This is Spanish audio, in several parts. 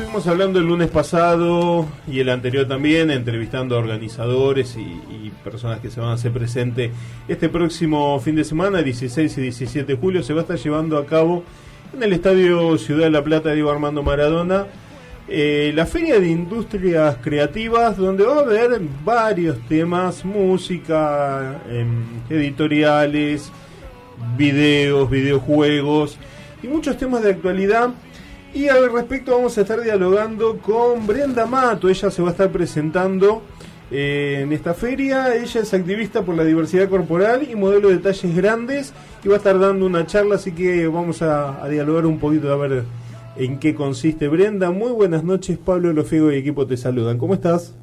estuvimos hablando el lunes pasado y el anterior también, entrevistando a organizadores y personas que se van a hacer presente este próximo fin de semana, 16 y 17 de julio, se va a estar llevando a cabo en el Estadio Ciudad de La Plata Diego Armando Maradona la Feria de Industrias Creativas, donde va a haber varios temas, música, editoriales, videos, videojuegos y muchos temas de actualidad. Y al respecto vamos a estar dialogando con Brenda Mato. Ella se va a estar presentando en esta feria. Ella es activista por la diversidad corporal y modelo de talles grandes y va a estar dando una charla, así que vamos a dialogar un poquito a ver en qué consiste. Brenda, muy buenas noches. Pablo Lofiego y equipo te saludan. ¿Cómo estás?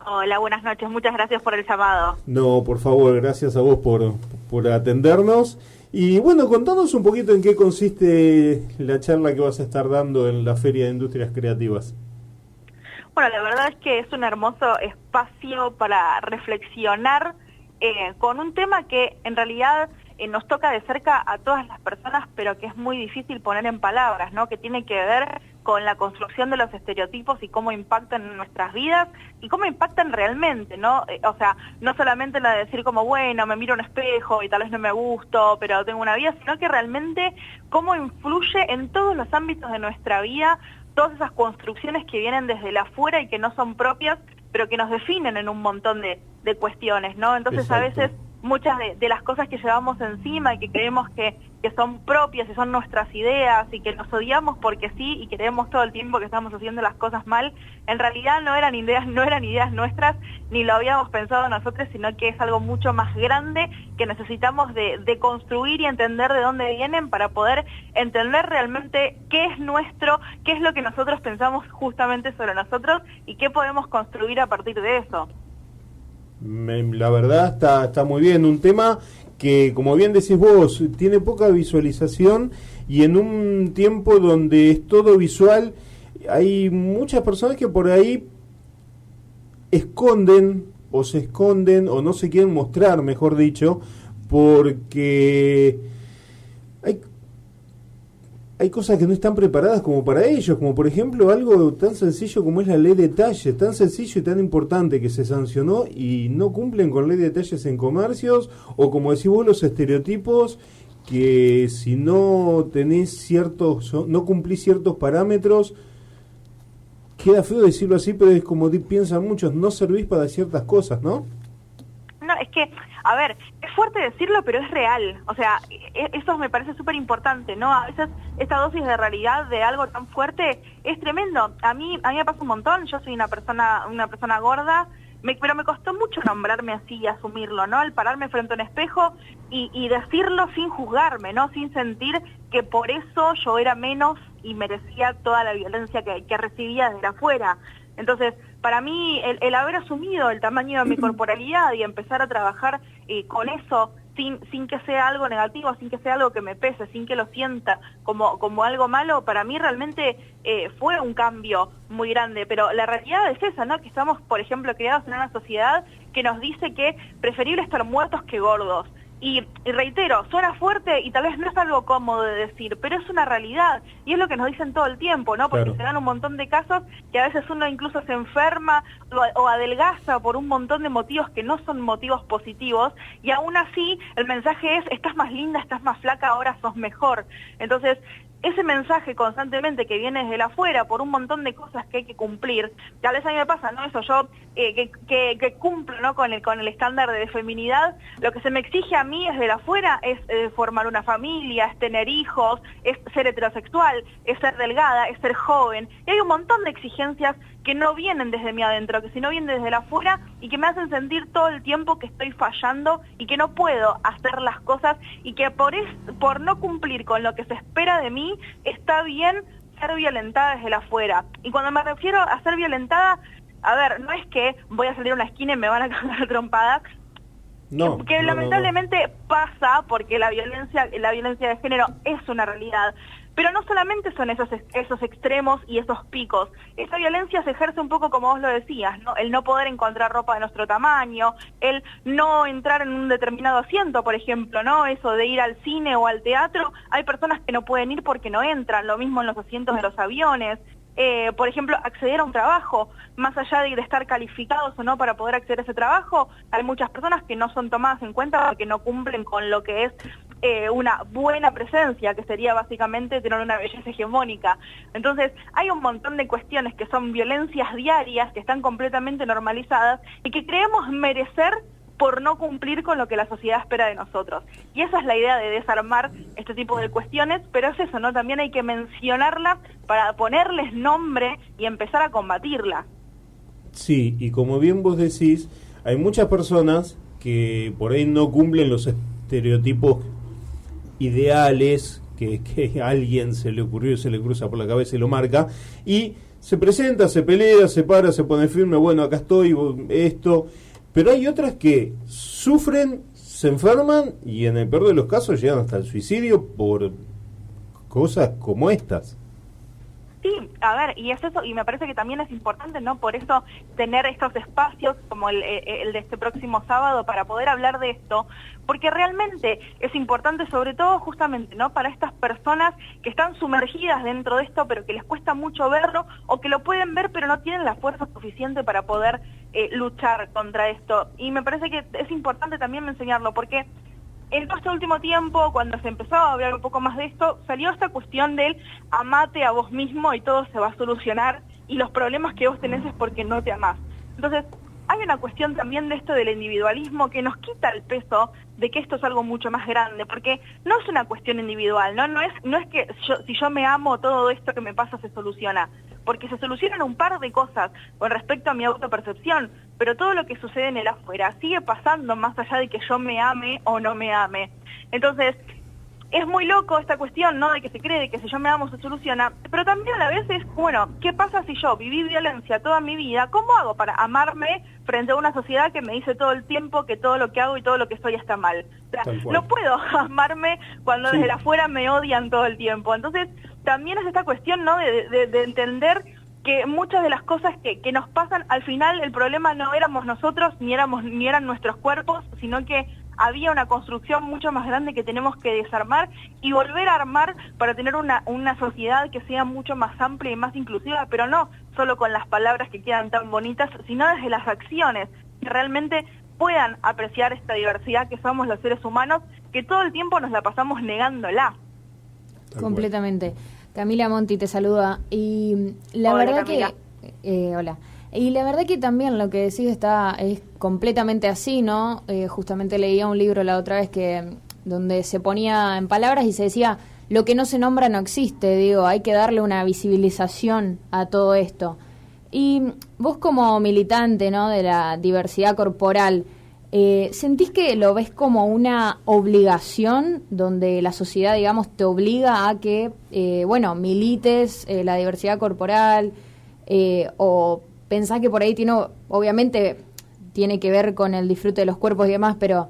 Hola, buenas noches. Muchas gracias por el llamado. No, por favor, gracias a vos por atendernos. Y bueno, contanos un poquito en qué consiste la charla que vas a estar dando en la Feria de Industrias Creativas. Bueno, la verdad es que es un hermoso espacio para reflexionar con un tema que en realidad nos toca de cerca a todas las personas, pero que es muy difícil poner en palabras, ¿no? Que tiene que ver con la construcción de los estereotipos y cómo impactan en nuestras vidas y cómo impactan realmente, ¿no? O sea, no solamente la de decir como, bueno, me miro un espejo y tal vez no me gusto, pero tengo una vida, sino que realmente cómo influye en todos los ámbitos de nuestra vida todas esas construcciones que vienen desde la afuera y que no son propias, pero que nos definen en un montón de cuestiones, ¿no? Entonces, exacto, a veces muchas de las cosas que llevamos encima y que creemos que son propias y son nuestras ideas y que nos odiamos porque sí y creemos todo el tiempo que estamos haciendo las cosas mal, en realidad no eran ideas nuestras ni lo habíamos pensado nosotros, sino que es algo mucho más grande que necesitamos de construir y entender de dónde vienen para poder entender realmente qué es nuestro, qué es lo que nosotros pensamos justamente sobre nosotros y qué podemos construir a partir de eso. La verdad está muy bien, un tema que, como bien decís vos, tiene poca visualización y en un tiempo donde es todo visual, hay muchas personas que por ahí esconden o no se quieren mostrar, mejor dicho, porque hay cosas que no están preparadas como para ellos, como por ejemplo algo tan sencillo como es la ley de talles, tan sencillo y tan importante que se sancionó y no cumplen con ley de talles en comercios, o como decís vos, los estereotipos que si no tenés no cumplís ciertos parámetros, queda feo decirlo así, pero es como piensan muchos, no servís para ciertas cosas, ¿no? No, es que, a ver, es fuerte decirlo, pero es real. O sea, eso me parece súper importante, ¿no? A veces esta dosis de realidad de algo tan fuerte es tremendo. A mí me pasa un montón. Yo soy una persona gorda, pero me costó mucho nombrarme así y asumirlo, ¿no? El pararme frente a un espejo y decirlo sin juzgarme, ¿no? Sin sentir que por eso yo era menos y merecía toda la violencia que recibía desde afuera. Entonces, para mí, el haber asumido el tamaño de mi corporalidad y empezar a trabajar con eso sin que sea algo negativo, sin que sea algo que me pese, sin que lo sienta como algo malo, para mí realmente fue un cambio muy grande. Pero la realidad es esa, ¿no? Que estamos, por ejemplo, criados en una sociedad que nos dice que preferible estar muertos que gordos. Y reitero, suena fuerte y tal vez no es algo cómodo de decir, pero es una realidad y es lo que nos dicen todo el tiempo, ¿no? Porque se dan un montón de casos que a veces uno incluso se enferma o adelgaza por un montón de motivos que no son motivos positivos y aún así el mensaje es, estás más linda, estás más flaca, ahora sos mejor. Entonces, ese mensaje constantemente que viene desde afuera por un montón de cosas que hay que cumplir, tal vez a mí me pasa, ¿no? Eso yo que cumplo, ¿no? con el estándar de feminidad, lo que se me exige a mí desde afuera es formar una familia, es tener hijos, es ser heterosexual, es ser delgada, es ser joven, y hay un montón de exigencias que no vienen desde mí adentro, que si no vienen desde afuera y que me hacen sentir todo el tiempo que estoy fallando y que no puedo hacer las cosas y que por no cumplir con lo que se espera de mí, está bien ser violentada desde afuera. Y cuando me refiero a ser violentada, a ver, no es que voy a salir a una esquina y me van a cagar trompadas, que lamentablemente pasa porque la violencia de género es una realidad. Pero no solamente son esos extremos y esos picos. Esa violencia se ejerce un poco como vos lo decías, ¿no? El no poder encontrar ropa de nuestro tamaño, el no entrar en un determinado asiento, por ejemplo, ¿no? Eso de ir al cine o al teatro, hay personas que no pueden ir porque no entran, lo mismo en los asientos de los aviones. por ejemplo, acceder a un trabajo, más allá de estar calificados o no para poder acceder a ese trabajo, hay muchas personas que no son tomadas en cuenta porque no cumplen con lo que es una buena presencia, que sería básicamente tener una belleza hegemónica. Entonces, hay un montón de cuestiones que son violencias diarias, que están completamente normalizadas y que creemos merecer por no cumplir con lo que la sociedad espera de nosotros. Y esa es la idea de desarmar este tipo de cuestiones, pero es eso, ¿no? También hay que mencionarla para ponerles nombre y empezar a combatirla. Sí, y como bien vos decís, hay muchas personas que por ahí no cumplen los estereotipos ideales que a alguien se le ocurrió, se le cruza por la cabeza y lo marca, y se presenta, se pelea, se para, se pone firme, bueno, acá estoy, esto, pero hay otras que sufren, se enferman y en el peor de los casos llegan hasta el suicidio por cosas como estas. Sí, a ver, y es eso, y me parece que también es importante, ¿no? Por eso tener estos espacios como el de este próximo sábado para poder hablar de esto, porque realmente es importante, sobre todo justamente, ¿no? Para estas personas que están sumergidas dentro de esto, pero que les cuesta mucho verlo, o que lo pueden ver, pero no tienen la fuerza suficiente para poder luchar contra esto. Y me parece que es importante también enseñarlo, porque en todo este último tiempo, cuando se empezó a hablar un poco más de esto, salió esta cuestión del amate a vos mismo y todo se va a solucionar y los problemas que vos tenés es porque no te amás. Entonces, hay una cuestión también de esto del individualismo que nos quita el peso de que esto es algo mucho más grande, porque no es una cuestión individual, no es que si yo me amo, todo esto que me pasa se soluciona, porque se solucionan un par de cosas con respecto a mi autopercepción, pero todo lo que sucede en el afuera sigue pasando más allá de que yo me ame o no me ame. Entonces, es muy loco esta cuestión, ¿no? De que se cree de que si yo me amo se soluciona, pero también a la vez es, bueno, ¿qué pasa si yo viví violencia toda mi vida? ¿Cómo hago para amarme frente a una sociedad que me dice todo el tiempo que todo lo que hago y todo lo que soy está mal? O sea, no puedo amarme cuando desde afuera me odian todo el tiempo. Entonces, también es esta cuestión, ¿no? De entender que muchas de las cosas que nos pasan, al final el problema no éramos nosotros, ni eran nuestros cuerpos, sino que había una construcción mucho más grande que tenemos que desarmar y volver a armar para tener una sociedad que sea mucho más amplia y más inclusiva, pero no solo con las palabras que quedan tan bonitas, sino desde las acciones, que realmente puedan apreciar esta diversidad que somos los seres humanos, que todo el tiempo nos la pasamos negándola. Completamente. Camila Monti te saluda. Y la Hola, verdad Camila. hola. Y la verdad que también lo que decís es completamente así, ¿no? Justamente leía un libro la otra vez donde se ponía en palabras y se decía, lo que no se nombra no existe, digo, hay que darle una visibilización a todo esto. Y vos como militante, ¿no? De la diversidad corporal, ¿sentís que lo ves como una obligación donde la sociedad, digamos, te obliga a que, milites la diversidad corporal o pensás que por ahí obviamente tiene que ver con el disfrute de los cuerpos y demás, pero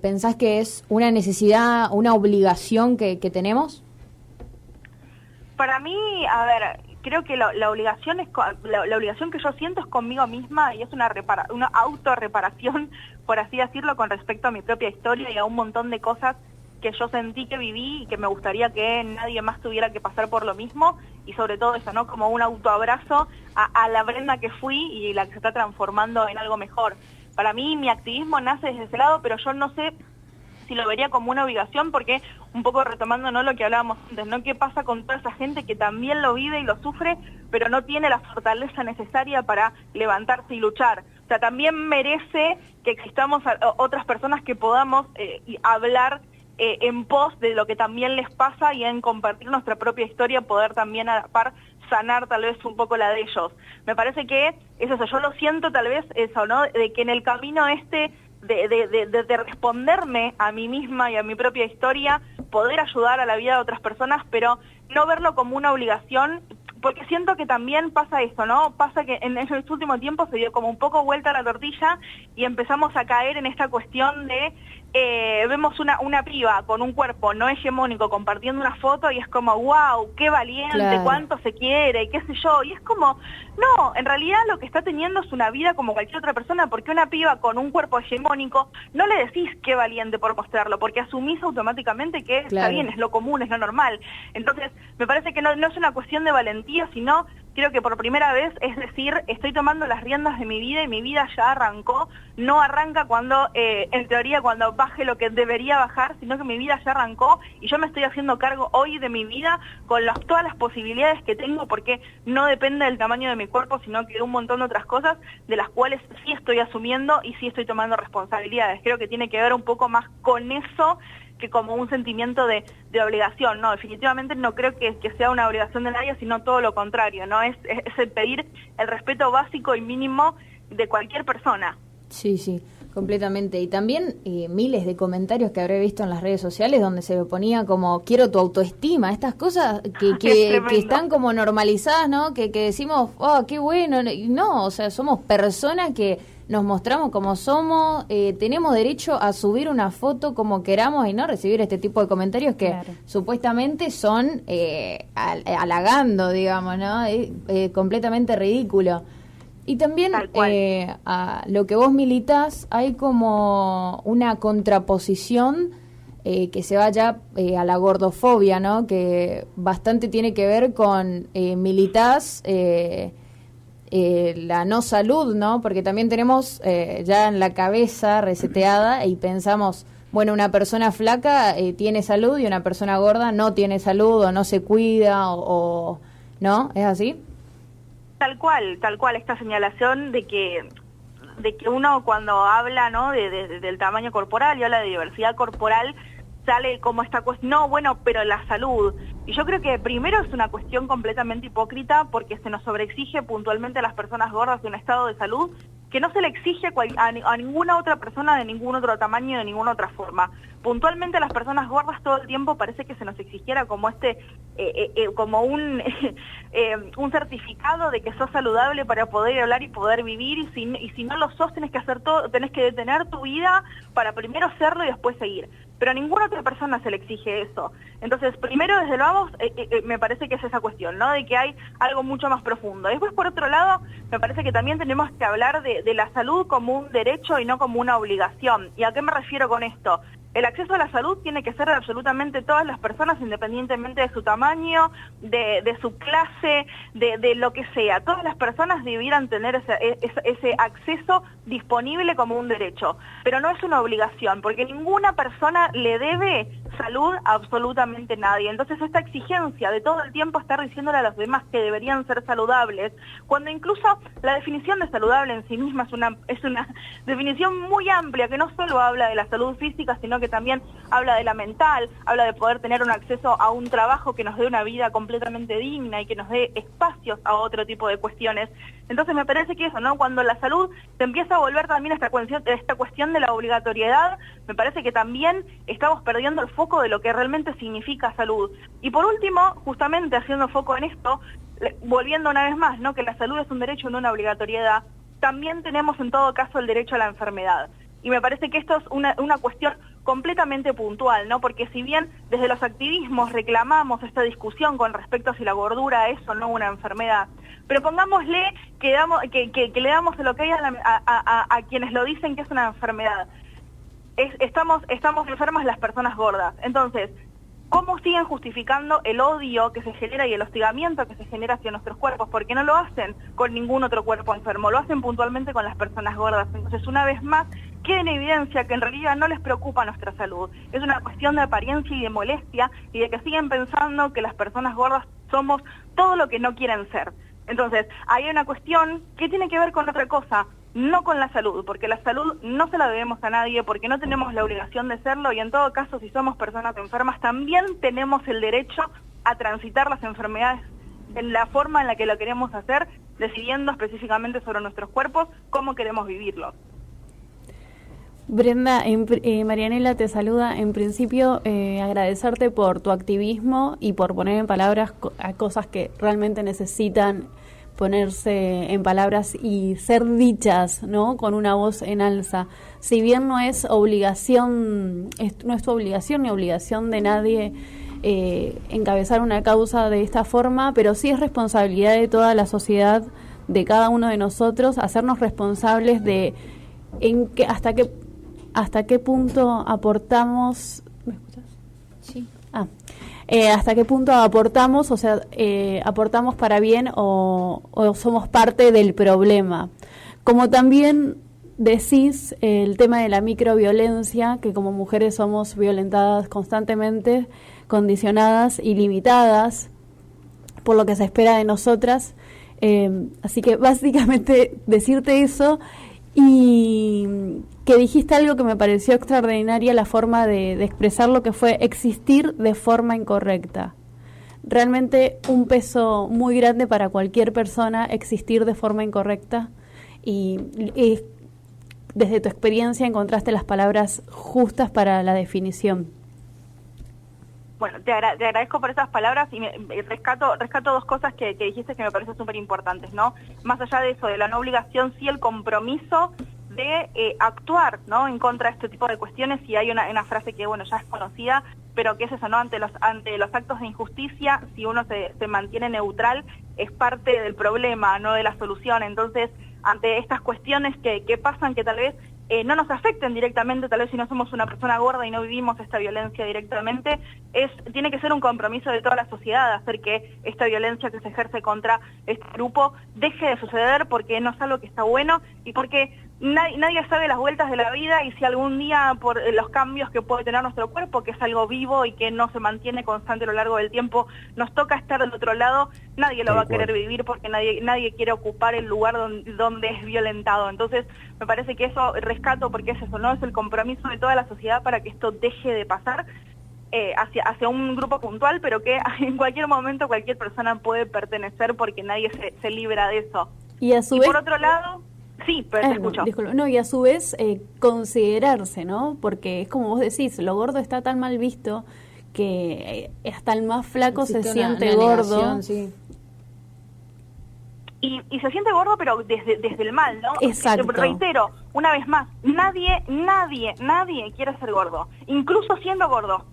pensás que es una necesidad, una obligación que tenemos? Para mí, a ver, creo que la obligación la obligación que yo siento es conmigo misma y es una autorreparación, por así decirlo, con respecto a mi propia historia y a un montón de cosas que yo sentí que viví y que me gustaría que nadie más tuviera que pasar por lo mismo, y sobre todo eso, ¿no? Como un autoabrazo a la Brenda que fui y la que se está transformando en algo mejor. Para mí mi activismo nace desde ese lado, pero yo no sé si lo vería como una obligación, porque un poco retomando, ¿no?, lo que hablábamos antes, ¿no? ¿Qué pasa con toda esa gente que también lo vive y lo sufre, pero no tiene la fortaleza necesaria para levantarse y luchar? O sea, también merece que existamos otras personas que podamos hablar en pos de lo que también les pasa y en compartir nuestra propia historia, poder también a la par sanar tal vez un poco la de ellos. Me parece que es eso, yo lo siento tal vez eso, ¿no? De que en el camino de responderme a mí misma y a mi propia historia, poder ayudar a la vida de otras personas, pero no verlo como una obligación, porque siento que también pasa eso, ¿no? Pasa que en este último tiempo se dio como un poco vuelta a la tortilla y empezamos a caer en esta cuestión de vemos una piba con un cuerpo no hegemónico compartiendo una foto y es como, wow, qué valiente, claro, cuánto se quiere, qué sé yo, y es como, no, en realidad lo que está teniendo es una vida como cualquier otra persona, porque una piba con un cuerpo hegemónico no le decís qué valiente por mostrarlo, porque asumís automáticamente que claro, está bien, es lo común, es lo normal. Entonces, me parece que no es una cuestión de valentía, sino creo que por primera vez es decir, estoy tomando las riendas de mi vida y mi vida ya arrancó, no arranca cuando, en teoría, cuando baje lo que debería bajar, sino que mi vida ya arrancó y yo me estoy haciendo cargo hoy de mi vida con todas las posibilidades que tengo, porque no depende del tamaño de mi cuerpo, sino que de un montón de otras cosas de las cuales sí estoy asumiendo y sí estoy tomando responsabilidades. Creo que tiene que ver un poco más con eso que como un sentimiento de obligación. No, definitivamente no creo que sea una obligación de nadie, sino todo lo contrario, ¿no? Es el pedir el respeto básico y mínimo de cualquier persona. Sí, sí, completamente. Y también miles de comentarios que habré visto en las redes sociales donde se ponía como, quiero tu autoestima, estas cosas que están como normalizadas, ¿no? Que decimos, oh, qué bueno. Y no, o sea, somos personas que nos mostramos como somos, tenemos derecho a subir una foto como queramos y no recibir este tipo de comentarios que claro, supuestamente son halagando, digamos, ¿no? Completamente ridículo. Y también a lo que vos militás hay como una contraposición que se vaya a la gordofobia, ¿no? Que bastante tiene que ver con militás la no salud, ¿no? Porque también tenemos ya en la cabeza reseteada y pensamos, bueno, una persona flaca tiene salud y una persona gorda no tiene salud o no se cuida o ¿no? ¿Es así? Tal cual, esta señalación de que uno cuando habla, ¿no? del tamaño corporal y habla de diversidad corporal, sale como esta cuestión, no, bueno, pero la salud. Y yo creo que primero es una cuestión completamente hipócrita porque se nos sobreexige puntualmente a las personas gordas de un estado de salud que no se le exige a ninguna otra persona de ningún otro tamaño, de ninguna otra forma. Puntualmente a las personas gordas todo el tiempo parece que se nos exigiera como como un certificado de que sos saludable para poder hablar y poder vivir, y si no lo sos tenés que hacer todo, tenés que detener tu vida para primero serlo y después seguir. Pero a ninguna otra persona se le exige eso. Entonces, primero desde lo vamos, me parece que es esa cuestión, ¿no? De que hay algo mucho más profundo. Después, por otro lado, me parece que también tenemos que hablar de la salud como un derecho y no como una obligación. ¿Y a qué me refiero con esto? El acceso a la salud tiene que ser de absolutamente todas las personas, independientemente de su tamaño, de su clase, de lo que sea. Todas las personas debieran tener ese acceso disponible como un derecho. Pero no es una obligación, porque ninguna persona le debe salud a absolutamente nadie. Entonces esta exigencia de todo el tiempo estar diciéndole a los demás que deberían ser saludables, cuando incluso la definición de saludable en sí misma es una definición muy amplia, que no solo habla de la salud física, sino que también habla de la mental, habla de poder tener un acceso a un trabajo que nos dé una vida completamente digna y que nos dé espacios a otro tipo de cuestiones. Entonces me parece que eso, ¿no? Cuando la salud se empieza a volver también esta cuestión de la obligatoriedad, me parece que también estamos perdiendo el foco de lo que realmente significa salud. Y por último, justamente haciendo foco en esto, volviendo una vez más, ¿no? Que la salud es un derecho, no una obligatoriedad, también tenemos en todo caso el derecho a la enfermedad. Y me parece que esto es una cuestión completamente puntual, ¿no? Porque si bien desde los activismos reclamamos esta discusión con respecto a si la gordura es o no una enfermedad, pero pongámosle que le damos el ok a quienes lo dicen que es una enfermedad. Estamos enfermas las personas gordas. Entonces, ¿cómo siguen justificando el odio que se genera y el hostigamiento que se genera hacia nuestros cuerpos? Porque no lo hacen con ningún otro cuerpo enfermo, lo hacen puntualmente con las personas gordas. Entonces, una vez más, queda en evidencia que en realidad no les preocupa nuestra salud. Es una cuestión de apariencia y de molestia y de que siguen pensando que las personas gordas somos todo lo que no quieren ser. Entonces, hay una cuestión que tiene que ver con otra cosa, no con la salud, porque la salud no se la debemos a nadie, porque no tenemos la obligación de serlo, y en todo caso, si somos personas enfermas, también tenemos el derecho a transitar las enfermedades en la forma en la que lo queremos hacer, decidiendo específicamente sobre nuestros cuerpos cómo queremos vivirlos. Brenda, Marianela te saluda. En principio, agradecerte por tu activismo y por poner en palabras a cosas que realmente necesitan ponerse en palabras y ser dichas, ¿no? Con una voz en alza. Si bien no es obligación, no es tu obligación ni obligación de nadie encabezar una causa de esta forma, pero sí es responsabilidad de toda la sociedad, de cada uno de nosotros, hacernos responsables de hasta qué punto aportamos. ¿Me escuchas? Sí. Hasta qué punto aportamos, o sea, aportamos para bien o somos parte del problema. Como también decís el tema de la microviolencia, que como mujeres somos violentadas constantemente, condicionadas y limitadas por lo que se espera de nosotras. Así que básicamente decirte eso, y que dijiste algo que me pareció extraordinaria, la forma de expresar lo que fue existir de forma incorrecta. Realmente un peso muy grande para cualquier persona existir de forma incorrecta, y desde tu experiencia encontraste las palabras justas para la definición. Bueno, te agradezco por esas palabras y rescato dos cosas que dijiste que me parecen súper importantes, ¿no? Más allá de eso, de la no obligación, sí el compromiso de actuar, ¿no? En contra de este tipo de cuestiones. Y hay una frase que, bueno, ya es conocida, pero que es eso, ¿no? Ante los actos de injusticia, si uno se mantiene neutral, es parte del problema, no de la solución. Entonces, ante estas cuestiones que pasan, que tal vez no nos afecten directamente, tal vez si no somos una persona gorda y no vivimos esta violencia directamente, tiene que ser un compromiso de toda la sociedad hacer que esta violencia que se ejerce contra este grupo deje de suceder, porque no es algo que está bueno y porque nadie sabe las vueltas de la vida, y si algún día por los cambios que puede tener nuestro cuerpo, que es algo vivo y que no se mantiene constante a lo largo del tiempo, nos toca estar del otro lado, nadie lo va a querer vivir, porque nadie quiere ocupar el lugar donde es violentado. Entonces me parece que eso rescato, porque es eso, ¿no? Es el compromiso de toda la sociedad para que esto deje de pasar hacia un grupo puntual, pero que en cualquier momento cualquier persona puede pertenecer, porque nadie se libra de eso. Y a su vez, por otro lado, sí, pero te escucho. No, y a su vez considerarse, ¿no? Porque es como vos decís, lo gordo está tan mal visto que hasta el más flaco existe se siente gordo. Negación, sí. Y se siente gordo, pero desde el mal, ¿no? Exacto. Reitero, una vez más, nadie quiere ser gordo, incluso siendo gordo.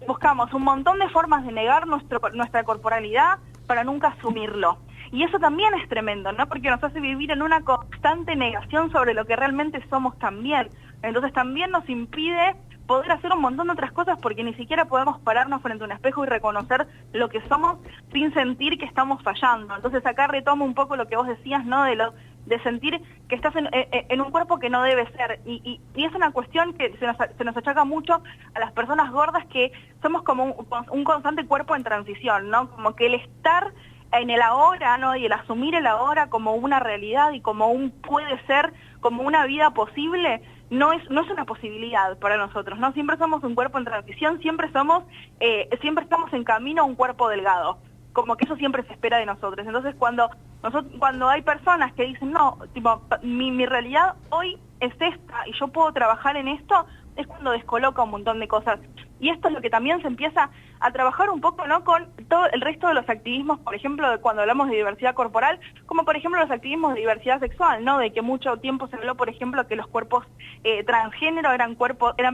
Buscamos un montón de formas de negar nuestra corporalidad para nunca asumirlo. Y eso también es tremendo, ¿no? Porque nos hace vivir en una constante negación sobre lo que realmente somos también. Entonces también nos impide poder hacer un montón de otras cosas, porque ni siquiera podemos pararnos frente a un espejo y reconocer lo que somos sin sentir que estamos fallando. Entonces acá retomo un poco lo que vos decías, ¿no? De sentir que estás en un cuerpo que no debe ser. Y es una cuestión que se nos achaca mucho a las personas gordas, que somos como un constante cuerpo en transición, ¿no? Como que el estar en el ahora, ¿no? Y el asumir el ahora como una realidad y como un puede ser, como una vida posible, no es una posibilidad para nosotros, ¿no? Siempre somos un cuerpo en transición, siempre estamos en camino a un cuerpo delgado, como que eso siempre se espera de nosotros. Entonces cuando hay personas que dicen, no, tipo, mi realidad hoy es esta y yo puedo trabajar en esto, es cuando descoloca un montón de cosas. Y esto es lo que también se empieza a trabajar un poco, ¿no? Con todo el resto de los activismos, por ejemplo, cuando hablamos de diversidad corporal, como por ejemplo los activismos de diversidad sexual, ¿no? De que mucho tiempo se habló, por ejemplo, que los cuerpos transgénero eran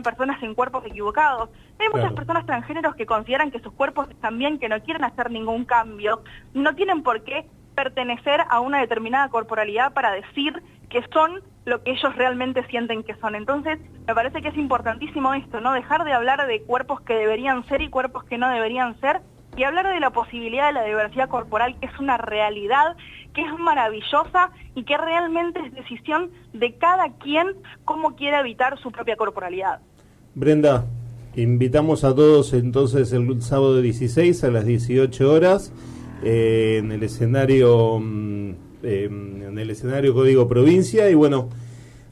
personas en cuerpos equivocados. Hay muchas personas transgéneros que consideran que sus cuerpos están bien, que no quieren hacer ningún cambio, no tienen por qué pertenecer a una determinada corporalidad para decir que son lo que ellos realmente sienten que son. Entonces, me parece que es importantísimo esto, ¿no? Dejar de hablar de cuerpos que deberían ser y cuerpos que no deberían ser, y hablar de la posibilidad de la diversidad corporal, que es una realidad, que es maravillosa y que realmente es decisión de cada quien cómo quiere habitar su propia corporalidad. Brenda, invitamos a todos entonces el sábado 16 a las 18 horas en el escenario Código Provincia, y bueno,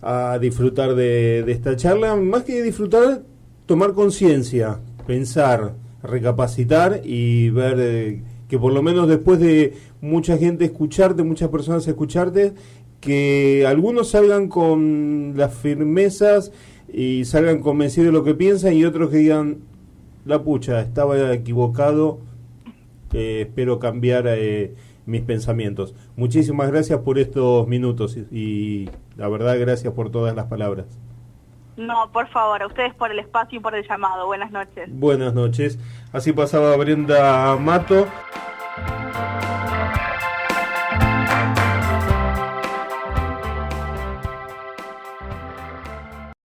a disfrutar de esta charla. Más que disfrutar, tomar conciencia, pensar, recapacitar y ver que por lo menos después de mucha gente escucharte, muchas personas escucharte, que algunos salgan con las firmezas y salgan convencidos de lo que piensan, y otros que digan, la pucha, estaba equivocado, espero cambiar mis pensamientos. Muchísimas gracias por estos minutos y la verdad, gracias por todas las palabras. No, por favor, a ustedes por el espacio y por el llamado. Buenas noches. Buenas noches. Así pasaba Brenda Mato.